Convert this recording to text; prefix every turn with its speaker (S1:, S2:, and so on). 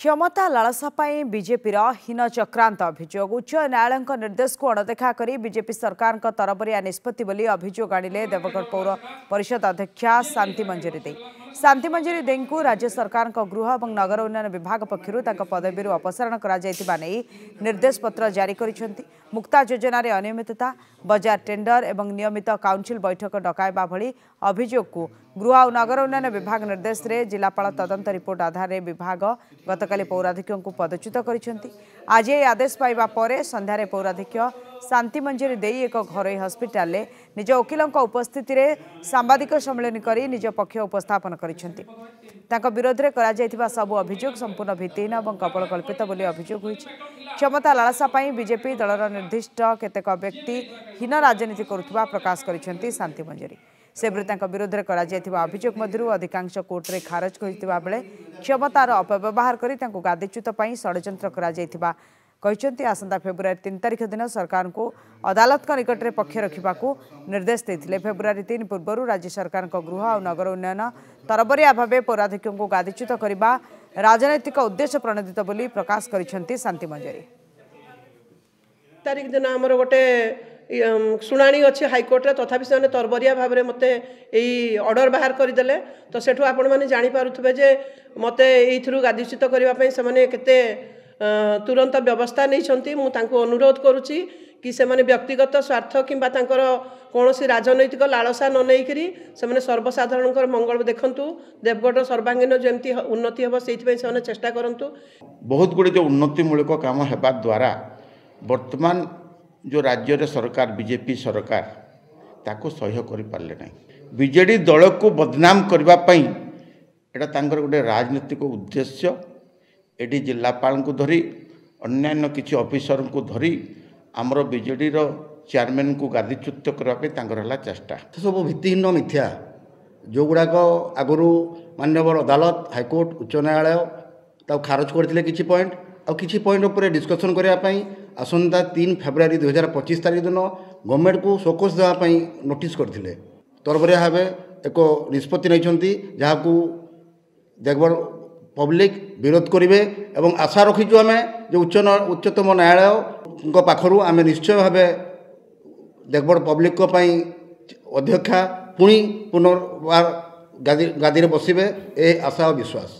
S1: क्षमता लालसा बीजेपी हीन चक्रांत अभियोग उच्च न्यायालय निर्देश को अणदेखा कर बीजेपी सरकार तरबरिया निष्पत्ति बोली अभियोग आनिले देवगढ़ पौर परिषद अध्यक्षा शांति मंजरी दे को राज्य सरकार गृह और नगर उन्नयन विभाग पक्षर पदवी अपसारण निर्देश पत्र जारी कर मुक्ता योजन अनियमितता बजार टेंडर और नियमित काउंसिल बैठक डकाइबा भली अभियोग को गृह और नगर उन्नयन विभाग निर्देश रे जिलापाल तदंत रिपोर्ट आधार विभाग गतकाली पौराधिक को पदच्युत कर आज ये आदेश पाइबा परे संध्यारे पौराधिक्य शांति मंजरी दे एक घरोई हस्पिटाल निज वकिल उपस्थिति रे सांबादिक सम्मेलन करी निज पक्ष उपस्थापन कर विरोध में करा सबु अभियोग संपूर्ण भित्तिहीन और कपोलकल्पित बोली अभियोग होइछि। क्षमता लालसा बीजेपी दलर निर्दिष्ट केतेक व्यक्ति हीन राजनीति करुवा प्रकाश करिसेंति शांति मंजरी से विरोध में करा अभियोग मध्य अधिकांश कोर्ट रे खारज होता बेले क्षमतार अपव्यवहार कर गादीच्युत षड्यंत्र करा आसंता फेब्रुआरी 3 तारिख दिन सरकार को अदालत निकट में पक्ष रखा निर्देश देते। फेब्रुआरी 3 पूर्व राज्य सरकार गृह और नगर उन्नयन तरबरिया भाव पौराधिक को गादीच्युत करने राजनैतिक उद्देश्य प्रणोदित बोली प्रकाश कर शांति मंजरी।
S2: तारिख दिन आमर गोटे शुणाणी अच्छे हाइकोर्ट रे तथापि से तरबरिया भाव में मत ऑर्डर बाहर करदे तो सेठू आपण मैंने जापे जे मत ये गादीच्युत करने से केते तुरंत व्यवस्था नहीं अनुरोध करुच्ची कि से व्यक्तिगत स्वार्थ किंबा कौन सी राजनैतिक लालसा न नहीं से सर्वसाधारण मंगल देखु देवगढ़ सर्वांगीन जमी उन्नति हम से चेष्टा करूँ।
S3: बहुत गुड़े जो उन्नतिमूलक काम होगा द्वारा वर्तमान जो राज्य रे सरकार बीजेपी सरकार ताको सह्य कर पारे ना बीजेडी दल को बदनाम करने एटा गोटे राजनीतिक उद्देश्य एटी जिलापाल को धरी अन्यान्य किसी ऑफिसर को धरी आमर बीजेडी चेयरमैन को गादीच्युत करने चेष्टा
S4: सब भित्तिहीन मिथ्या जो गुड़ाक आगु माननीय अदालत हाइकोर्ट उच्च न्यायालय तक खारज करते किसी पॉइंट आ किसी पॉइंट उपर डिस्कसन करने आसंता 3 फेब्रुआरी 2025 तारिख दिन गवर्नमेंट को शोकस देवाई नोटिस करते तरबरिया भाव एक निष्पत्ति नहीं जहाँ देवगढ़ पब्लिक विरोध करेंगे एवं आशा रखीचु आम जो उच्चतम न्यायालय पाखर आम निश्चय भाव देवगढ़ पब्लिक अध्यक्षा पुणी पुनर्बार गादी में बसवे ए आशा और विश्वास।